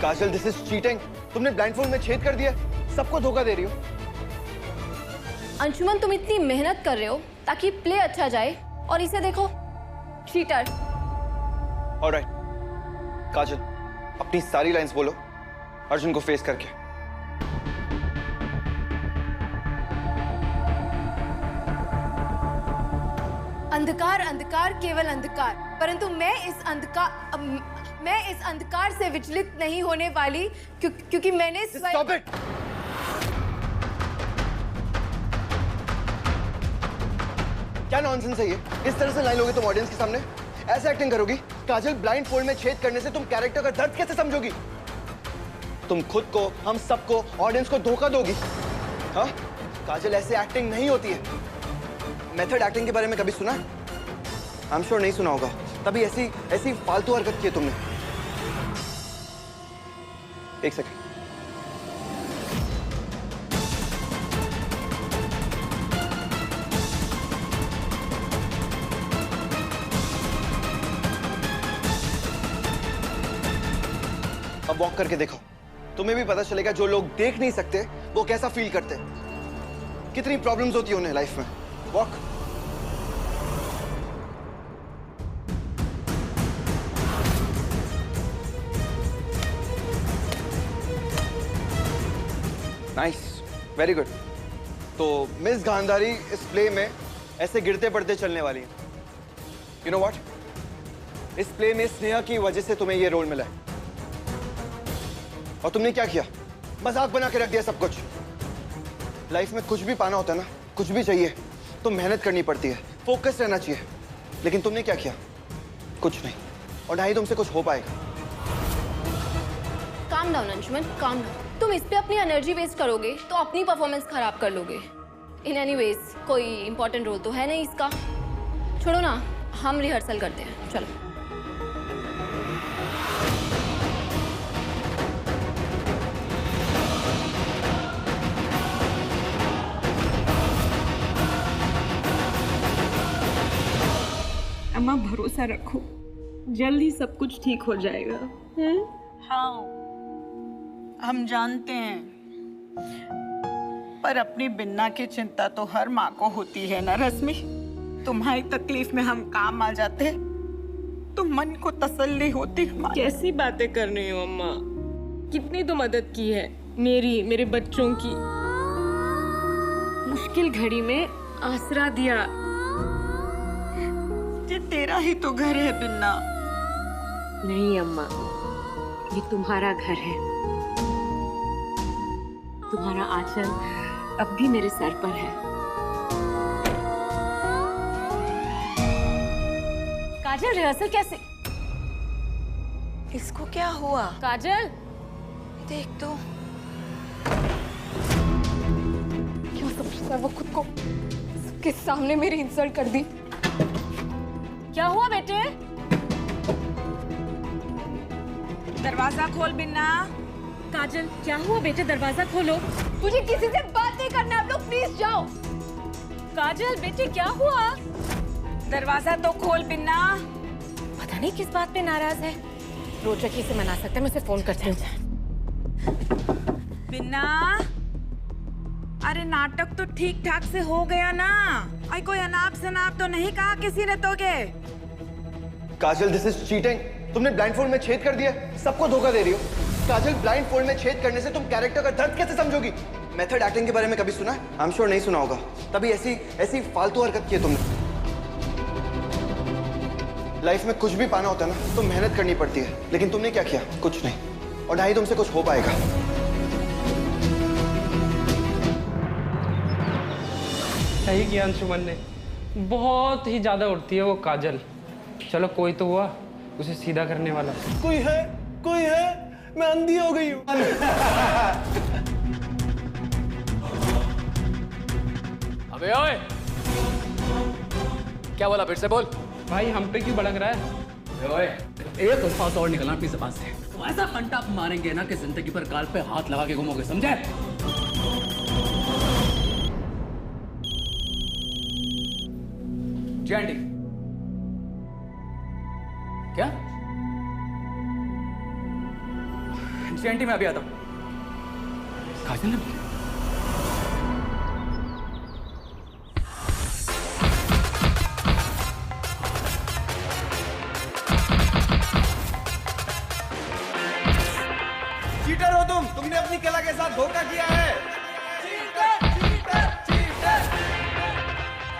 Kajal, this is cheating. तुमने blindfold में छेद कर दिया, सबको धोखा दे रही हो। अंशुमन, तुम इतनी मेहनत कर रहे हो ताकि प्ले अच्छा जाए और इसे देखो, चीटर। ऑलराइट काजल, अपनी सारी लाइंस बोलो अर्जुन को फेस करके। अंधकार अंधकार केवल अंधकार, परंतु मैं इस अंधकार से विचलित नहीं होने वाली, क्योंकि मैंने Stop it! क्या नॉनसेंस है ये? इस तरह से लाइन लोगे तुम ऑडियंस के सामने? ऐसे एक्टिंग करोगी? काजल, ब्लाइंड फोल्ड में छेद करने से तुम कैरेक्टर का दर्द कैसे समझोगी? तुम खुद को, हम सबको, ऑडियंस को धोखा दोगी। हाँ काजल, ऐसे एक्टिंग नहीं होती है। मेथड एक्टिंग के बारे में कभी सुना? आई एम श्योर नहीं सुना होगा, तभी ऐसी फालतू हरकत की है तुमने। एक सेकंड। अब वॉक करके देखो, तुम्हें भी पता चलेगा जो लोग देख नहीं सकते वो कैसा फील करते हैं, कितनी प्रॉब्लम्स होती है उन्हें लाइफ में। वॉक। Nice, very good. तो मिस गांधारी इस प्ले में ऐसे गिरते पड़ते चलने वाली हैं। यू नो व्हाट, इस प्ले में स्नेहा की वजह से तुम्हें ये रोल मिला है और तुमने क्या किया? मजाक बना के रख दिया सब कुछ। लाइफ में कुछ भी पाना होता है ना, कुछ भी चाहिए तो मेहनत करनी पड़ती है, फोकस रहना चाहिए। लेकिन तुमने क्या किया? कुछ नहीं, और ना ही तुमसे कुछ हो पाएगा। Calm down Anshuman, calm down. तुम इस पे अपनी एनर्जी वेस्ट करोगे तो अपनी परफॉर्मेंस खराब कर लोगे। इन एनीवेज कोई इंपॉर्टेंट रोल तो है नहीं इसका। छोड़ो ना, हम रिहर्सल करते हैं, चलो। अम्मा, भरोसा रखो, जल्दी सब कुछ ठीक हो जाएगा। हाँ, हम जानते हैं, पर अपनी बिन्ना की चिंता तो हर माँ को होती है ना रश्मि। तुम्हारी तकलीफ में हम काम आ जाते तो मन को तसल्ली होती हमारी। कैसी बातें कर रही हो अम्मा? कितनी तो मदद की है मेरी, मेरे बच्चों की। मुश्किल घड़ी में आसरा दिया। ये तेरा ही तो घर है बिन्ना। नहीं अम्मा, ये तुम्हारा घर है। तुम्हारा आंचल अब भी मेरे सर पर है। काजल, रिहर्सल कैसे? इसको क्या हुआ? काजल, देख तो। क्यों समझता है वो खुद को? सबके सामने मेरी इंसल्ट कर दी। क्या हुआ बेटे? दरवाजा खोल बिन्ना। काजल, क्या हुआ बेटे? दरवाजा खोलो। मुझे किसी से बात नहीं करना, आप लोग प्लीज जाओ। काजल बेटे, क्या हुआ? दरवाजा तो खोल बिन्ना। पता नहीं किस बात पे नाराज है। रोचक ही से मना सकते हैं, मैं उसे फोन करती हूँ। बिन्ना, अरे नाटक तो ठीक ठाक से हो गया ना? आई कोई अनाप शनाप तो नहीं कहा किसी ने तोगे? काजल, दिस इज चीटिंग। तुमने ब्लाइंडफोल्ड में छेद कर दिया, सबको धोखा दे रही हो। काजल, ब्लाइंडफोल्ड में छेद करने से तुम कैरेक्टर का दर्द कैसे समझोगी? मेथड एक्टिंग के बारे में कभी सुना? आई एम श्योर नहीं सुना होगा, तभी ऐसी फालतू हरकत की है तुमने। लाइफ में कुछ भी पाना होता है ना तो मेहनत करनी पड़ती है, लेकिन तुमने क्या किया? कुछ नहीं, और ना ही तुमसे कुछ हो पाएगा। सही किया अंशुमन ने, बहुत ही ज्यादा उड़ती है वो काजल। चलो कोई तो हुआ उसे सीधा करने वाला। कोई है? कोई है? मैं अंधी हो गई हूँ। अबे ओए, क्या बोला? फिर से बोल। भाई हम पे क्यों भड़क रहा है? ओए, एक अल्फाज और निकलना अपनी ज़बान से। तो ऐसा फंटा मारेंगे ना कि जिंदगी पर गाल पे हाथ लगा के घूमोगे, समझे? जी आंटी। क्या? जी आंटी मैं अभी आता हूँ। काजल ने चीटर हो तुमने अपनी कला के साथ धोखा किया है। चीटर चीटर चीटर,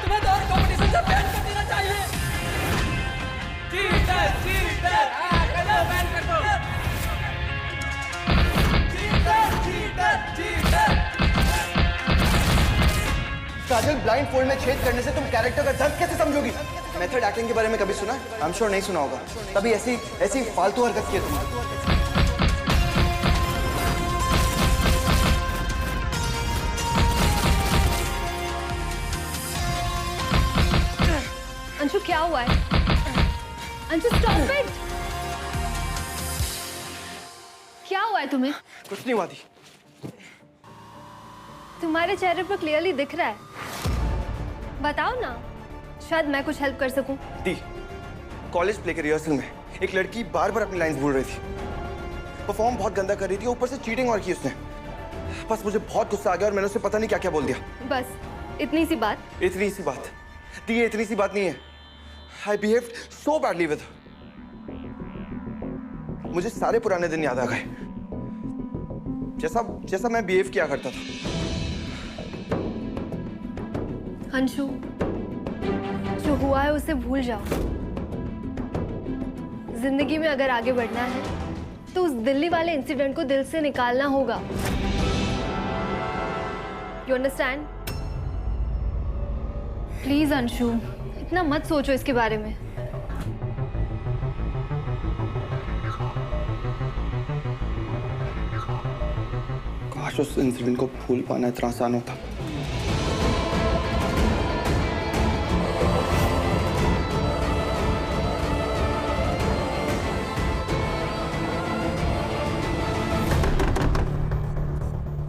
तुम्हें तो और कंपटीशन से बैन कर देना चाहिए। चीटर चीटर, कर दो, बैन कर दो। Cheater cheater cheater. Kajal, blindfold में छेद करने से तुम कैरेक्टर का दर्द कैसे समझोगी? मेथड एक्टिंग के बारे में कभी सुना? आई एम श्योर नहीं सुना होगा, तभी ऐसी फालतू हरकत की है तुमने। अंशु क्या हुआ है? Anshu stop it! क्या हुआ है तुम्हें? कुछ नहीं हुआ थी। तुम्हारे चेहरे पर क्लियरली दिख रहा है। बताओ ना, शायद मैं कुछ हेल्प कर सकूं। दी, कॉलेज प्ले के रिहर्सल में एक लड़की बार बार अपनी लाइंस भूल रही थी, परफॉर्म बहुत गंदा कर रही थी, ऊपर से चीटिंग और की उसने। बस मुझे बहुत गुस्सा आ गया और मैंने उसे पता नहीं क्या क्या बोल दिया। बस इतनी सी बात? इतनी सी बात दी, ये इतनी सी बात नहीं है। आई बिहेव्ड सो बैडली विद। मुझे सारे पुराने दिन याद आ गए, जैसा मैं बिहेव किया करता था। अंशु, जो हुआ है उसे भूल जाओ। जिंदगी में अगर आगे बढ़ना है तो उस दिल्ली वाले इंसिडेंट को दिल से निकालना होगा। You understand? प्लीज अंशु, इतना मत सोचो इसके बारे में। काश उस इंसिडेंट को भूल पाना इतना आसान होता।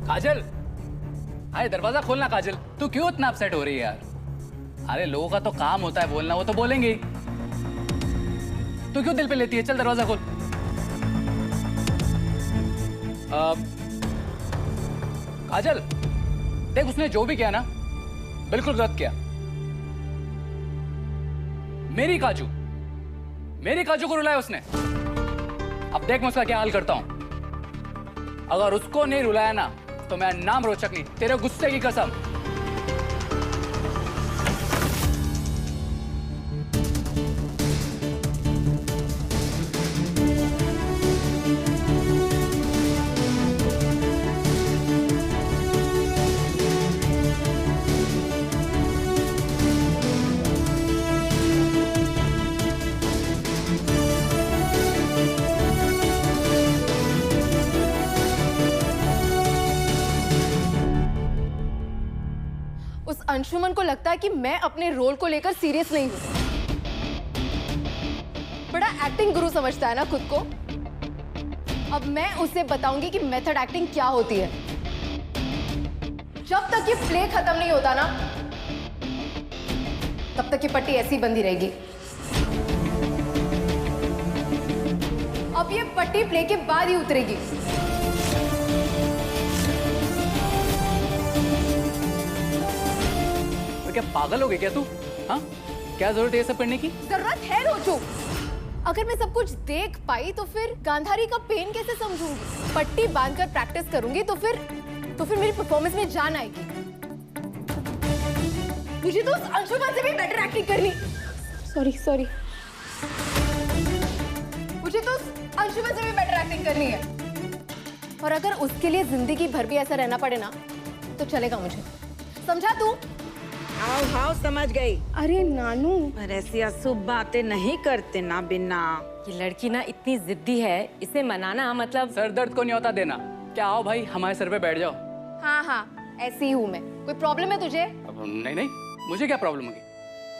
काजल, अरे दरवाजा खोलना। काजल, तू क्यों इतना अपसेट हो रही है यार? अरे लोगों का तो काम होता है बोलना, वो तो बोलेंगे ही। तू क्यों दिल पे लेती है? चल दरवाजा खोल। काजल, देख उसने जो भी किया ना, बिल्कुल गलत किया। मेरी काजू को रुलाया उसने। अब देख मैं उसका क्या हाल करता हूं। अगर उसको नहीं रुलाया ना तो मैं नाम रोचक नहीं, तेरे गुस्से की कसम। उस अंशुमन को लगता है कि मैं अपने रोल को लेकर सीरियस नहीं हूं। बड़ा एक्टिंग गुरु समझता है ना खुद को। अब मैं उसे बताऊंगी कि मेथड एक्टिंग क्या होती है। जब तक ये प्ले खत्म नहीं होता ना, तब तक ये पट्टी ऐसी बंधी रहेगी। अब ये पट्टी प्ले के बाद ही उतरेगी। क्या पागल हो गई क्या तू? हाँ, क्या जरूरत है ये सब करने की? जरूरत है रोचू। अगर मैं सब कुछ देख पाई तो फिर गांधारी का पेन कैसे समझूंगी? पट्टी बांधकर प्रैक्टिस करूंगी तो फिर मेरी परफॉर्मेंस में जान आएगी। मुझे तो उस अंशुमन से भी बेटर एक्टिंग करनी। सॉरी। मुझे तो उस अंशुमन से भी बेटर एक्टिंग करनी है। और अगर उसके लिए जिंदगी भर भी ऐसा रहना पड़े ना तो चलेगा मुझे। समझा तू? हाँ समझ गई। अरे नानू, पर ऐसी अशुभ बातें नहीं करते ना बिना। ये लड़की ना इतनी जिद्दी है, इसे मनाना मतलब। सर दर्द को न्योता देना। क्या आओ भाई हमारे सर पे बैठ जाओ। हाँ, ऐसी ही हूँ मैं। कोई प्रॉब्लम है तुझे? अब नहीं, मुझे क्या प्रॉब्लम होगी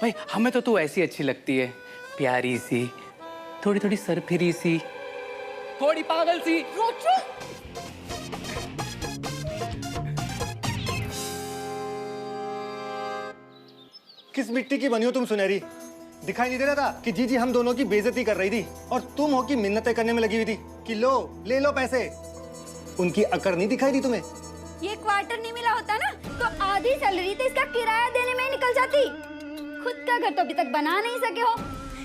भाई? हमें तो तू ऐसी अच्छी लगती है, प्यारी सी, थोड़ी सरफिरी सी, थोड़ी पागल सी। रोचू, किस मिट्टी की बनी हो तुम सुनहरी? दिखाई नहीं दे रहा था कि जी हम दोनों की बेइज्जती कर रही थी और तुम हो कि मिन्नतें करने में लगी हुई थी कि लो ले लो पैसे। उनकी अकड़ नहीं दिखाई दी तुम्हें? ये क्वार्टर नहीं मिला होता ना तो आधी सैलरी तो इसका किराया देने में ही निकल जाती। खुद का घर तो अभी तक बना नहीं सके हो,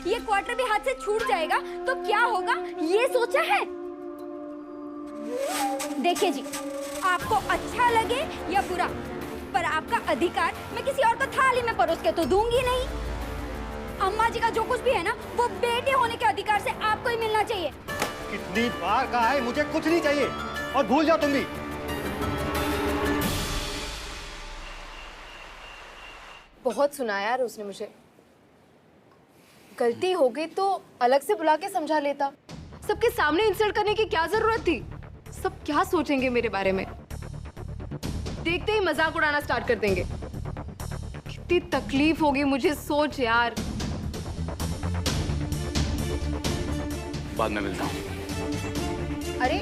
ये क्वार्टर भी हाथ से छूट जाएगा तो क्या होगा ये सोचा है? देखिए जी, आपको अच्छा लगे या बुरा, पर आपका अधिकार मैं किसी और को थाली में परोस के तो दूंगी नहीं। अम्मा जी का जो कुछ भी है ना वो बेटे होने के अधिकार से आपको ही मिलना चाहिए। कितनी बार कहा है मुझे कुछ नहीं चाहिए, और भूल जाओ तुम भी। बहुत सुना यार उसने मुझे। गलती हो गई तो अलग से बुला के समझा लेता। सबके सामने इंसल्ट करने की क्या जरूरत थी? सब क्या सोचेंगे मेरे बारे में? देखते ही मजाक उड़ाना स्टार्ट कर देंगे। कितनी तकलीफ होगी मुझे सोच यार। बाद में मिलता हूँ। अरे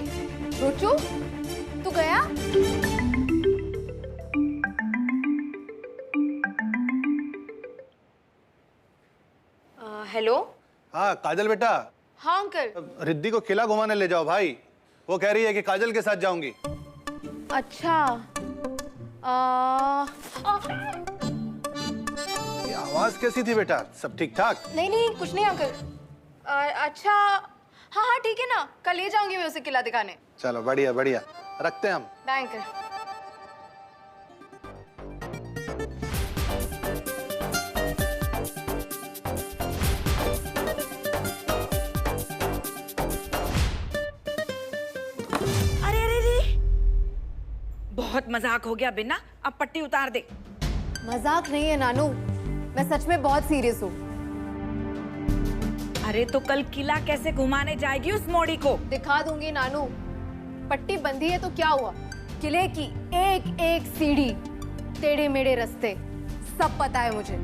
रुचु, तू गया? हेलो। हाँ काजल बेटा। हाँ अंकल। रिद्धि को किला घुमाने ले जाओ भाई, वो कह रही है कि काजल के साथ जाऊंगी। अच्छा। ये आवाज कैसी थी बेटा? सब ठीक ठाक? नहीं नहीं कुछ नहीं अंकल। अच्छा हाँ हाँ ठीक है ना, कल ले जाऊंगी मैं उसे किला दिखाने। चलो बढ़िया बढ़िया, रखते हैं हम। Bye uncle. अरे अरे अरे, बहुत मजाक हो गया बिना, अब पट्टी उतार दे। मजाक नहीं है नानू, मैं सच में बहुत सीरियस हूँ। अरे तो कल किला कैसे घुमाने जाएगी उस मोड़ी को? दिखा दूंगी नानू। पट्टी बंधी है तो क्या हुआ? किले की एक एक सीढ़ी, टेढ़े मेढ़े रास्ते, सब पता है मुझे।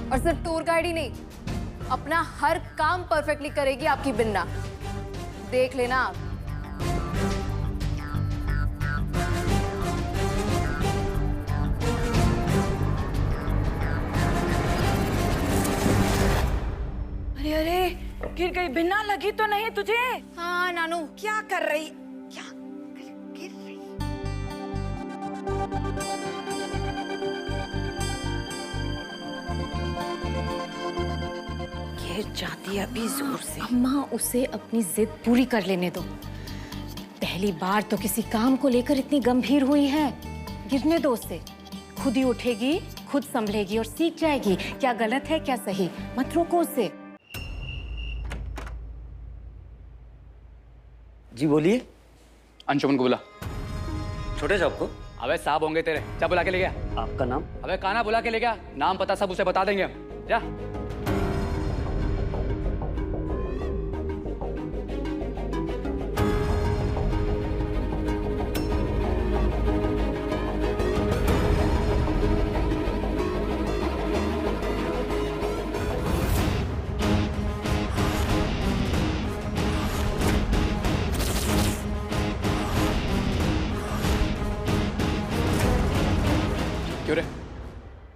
और सिर्फ टूर गाइड ही नहीं, अपना हर काम परफेक्टली करेगी आपकी बिन्ना, देख लेना आप। अरे अरे, गिर गई। बिना लगी तो नहीं तुझे? हाँ नानू। क्या कर रही? क्या गिर रही? गिर जाती है अभी जोर से। अम्मा उसे अपनी जिद पूरी कर लेने दो। पहली बार तो किसी काम को लेकर इतनी गंभीर हुई है। गिरने दो उसे, खुद ही उठेगी, खुद संभलेगी और सीख जाएगी क्या गलत है क्या सही। मत रोको उसे। जी बोलिए। अंशुमन को बुला। छोटे साहब को? अबे साहब होंगे तेरे, जा बुला के ले गया। आपका नाम? अबे काना बुला के ले गया, नाम पता सब उसे बता देंगे हम। जा। क्यों रे?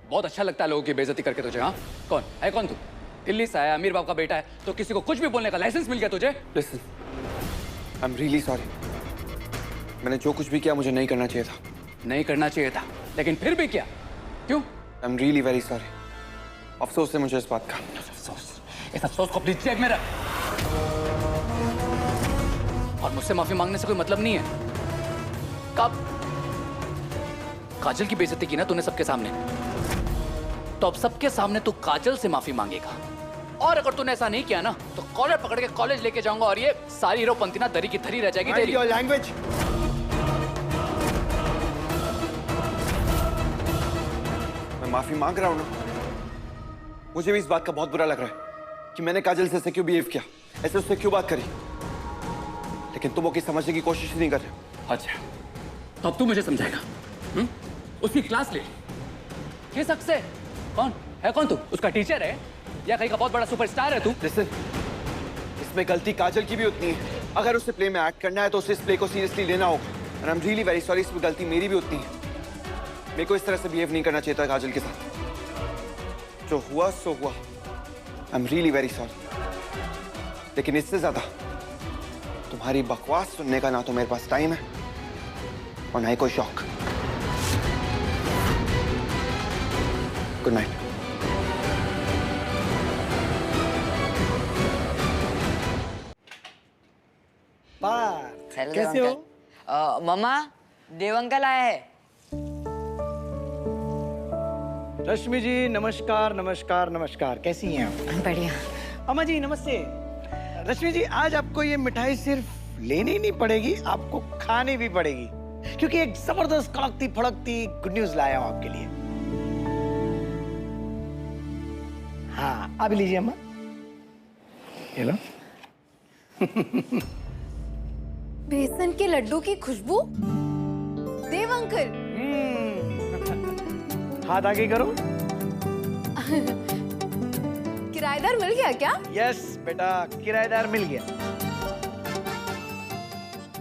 बहुत अच्छा लगता है लोगों की बेइज्जती करके तुझे? हाँ, कौन है? कौन तू? दिल्ली से आया, अमीर बाप का बेटा है, तो किसी को कुछ भी बोलने का लाइसेंस मिल गया तुझे? Listen, I'm really sorry. मैंने जो कुछ भी किया मुझे नहीं करना चाहिए था। नहीं करना चाहिए था, लेकिन फिर भी किया। क्यों? I'm really very sorry. अफसोस है मुझे इस बात का। अफसोस? इस अफसोस को अपनी जेब में रख। और मुझसे माफी मांगने से कोई मतलब नहीं है। कब काजल की बेइज्जती की ना तूने सबके सामने, तो अब सबके सामने तू काजल से माफी मांगेगा। और अगर तूने ऐसा नहीं किया ना तो कॉलर पकड़ के कॉलेज लेके जाऊंगा और ये सारी हीरोपंती ना दरी की थरी रह जाएगी तेरी। Your language. मैं माफी मांग रहा हूँ ना, मुझे भी इस बात का बहुत बुरा लग रहा है कि मैंने काजल से ऐसे क्यों बिहेव किया, ऐसे उससे क्यों बात करी, लेकिन तुम वो की समझने की कोशिश ही नहीं कर रहे। अच्छा, तो अब तू मुझे समझाएगा? उसकी क्लास ले किस हक से? कौन है? कौन तू? उसका टीचर है या कहीं का बहुत बड़ा सुपरस्टार है तू? Listen, इसमें गलती काजल की भी उतनी है। अगर उसे प्ले में एक्ट करना है तो उसे इस प्ले को सीरियसली लेना होगा। And I'm really very sorry, इसमें गलती मेरी भी उतनी है। मेरे को इस तरह से बिहेव नहीं करना चाहिए था काजल के साथ। जो हुआ सो हुआ। I'm really very sorry। लेकिन इससे ज्यादा तुम्हारी बकवास सुनने का ना तो मेरे पास टाइम है और ना ही कोई शौक। Good night. कैसे हो? मम्मा, देव अंकल आया है। रश्मि जी नमस्कार नमस्कार नमस्कार, कैसी हैं आप? बढ़िया। अम्मा जी नमस्ते। रश्मि जी आज आपको ये मिठाई सिर्फ लेनी ही नहीं पड़ेगी, आपको खानी भी पड़ेगी, क्योंकि एक जबरदस्त कड़कती फड़कती गुड न्यूज लाया हूं आपके लिए। हाँ आप लीजिए अम्मा, ये लो। बेसन के लड्डू की खुशबू। देव अंकल। हाथ आगे करो। किराएदार मिल गया क्या? यस बेटा, किराएदार मिल गया।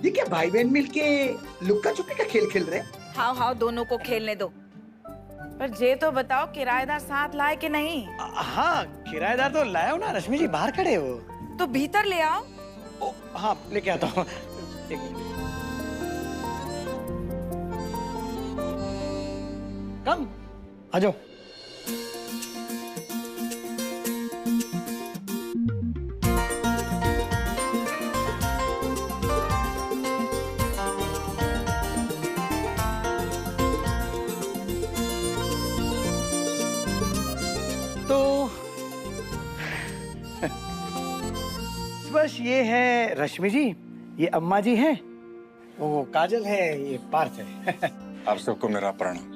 ये क्या भाई बहन मिलके लुक्का छुपी का खेल खेल रहे? हाँ हाँ, दोनों को खेलने दो। पर ये तो बताओ किराएदार साथ लाए कि नहीं? हाँ किराएदार तो लाया हो ना रश्मि जी, बाहर खड़े हो। तो भीतर ले आओ। ओ, हाँ लेके आता हूँ। एक मिनट। कम आ जाओ। तो बस ये है रश्मि जी, ये अम्मा जी हैं, वो काजल है, ये पार्थ है। आप सबको मेरा प्रणाम।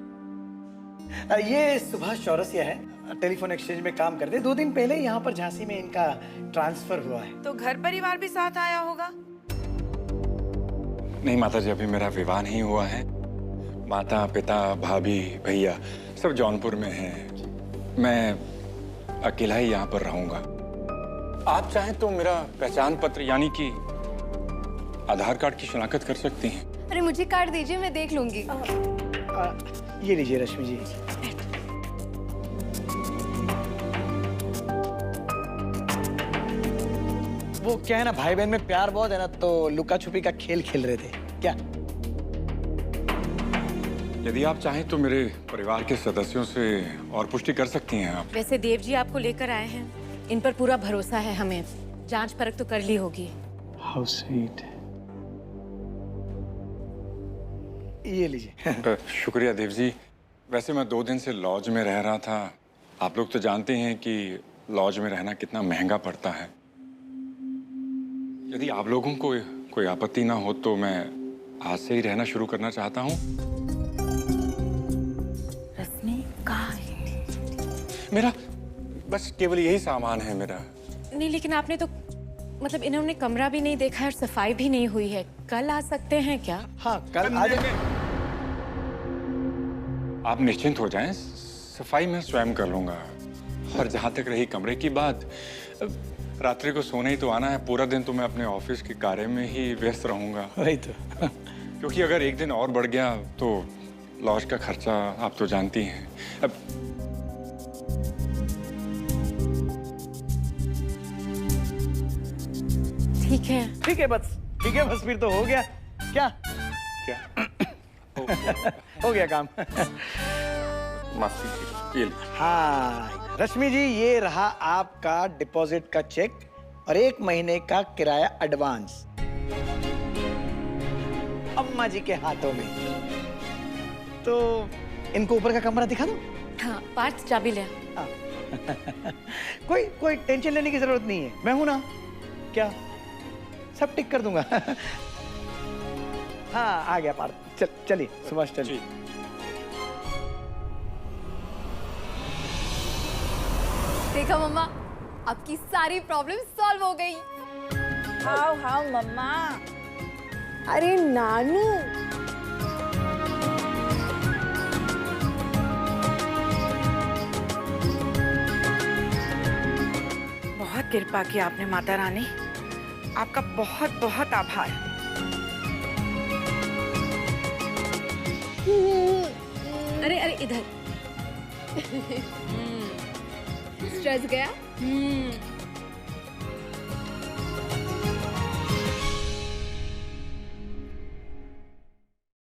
ये सुभाष चौरसिया है, टेलीफोन एक्सचेंज में काम करते। 2 दिन पहले यहाँ पर झांसी में इनका ट्रांसफर हुआ है। तो घर परिवार भी साथ आया होगा? नहीं माता जी, अभी मेरा विवाह नहीं हुआ है। माता पिता भाभी भैया सब जौनपुर में हैं। मैं अकेला ही यहाँ पर रहूंगा। आप चाहें तो मेरा पहचान पत्र यानी कि आधार कार्ड की शनाख्त कर सकती हैं। अरे मुझे कार्ड दीजिए, मैं देख लूंगी। ये लीजिए रश्मि जी। वो क्या है ना, भाई बहन में प्यार बहुत है ना, तो लुका छुपी का खेल खेल रहे थे क्या? यदि आप चाहें तो मेरे परिवार के सदस्यों से और पुष्टि कर सकती हैं आप। वैसे देव जी आपको लेकर आए हैं, इन पर पूरा भरोसा है हमें। जांच परख तो कर ली होगी। How sweet. ये लीजिए। शुक्रिया देव जी। वैसे मैं 2 दिन से लॉज में रह रहा था। आप लोग तो जानते हैं कि लॉज में रहना कितना महंगा पड़ता है। यदि आप लोगों को कोई आपत्ति ना हो तो मैं आज से ही रहना शुरू करना चाहता हूँ। रश्मि कहाँ है? मेरा बस केवल यही सामान है मेरा। नहीं लेकिन आपने तो मतलब इन्होंने कमरा भी नहीं देखा है और सफाई भी नहीं हुई है। कल आ सकते हैं क्या? हाँ कल आ जाए। आप निश्चिंत हो जाएं, सफाई मैं स्वयं कर लूंगा। और जहां तक रही कमरे की बात, रात्रि को सोने ही तो आना है। पूरा दिन तो मैं अपने ऑफिस के कार्य में ही व्यस्त रहूंगा। वही तो। क्योंकि अगर एक दिन और बढ़ गया तो लॉज का खर्चा आप तो जानती हैं। अब ठीक है बस, ठीक है बस, फिर तो हो गया। क्या हो गया काम। माफ कीजिए, ये लीजिए। हाँ रश्मि जी, ये रहा आपका डिपॉजिट का चेक और 1 महीने का किराया एडवांस अम्मा जी के हाथों में। तो इनको ऊपर का कमरा दिखा दो। हाँ पार्थ चाबी ले। हाँ। कोई टेंशन लेने की जरूरत नहीं है, मैं हूं ना। क्या सब टिक कर दूंगा। हाँ आ गया पार्थ। चलिए सुभाष चलिए। देखा मम्मा, आपकी सारी प्रॉब्लम सॉल्व हो गई। हाउ हाउ मम्मा। अरे नानू, बहुत कृपा की आपने माता रानी, आपका बहुत बहुत आभार। अरे अरे इधर। स्ट्रेस गया?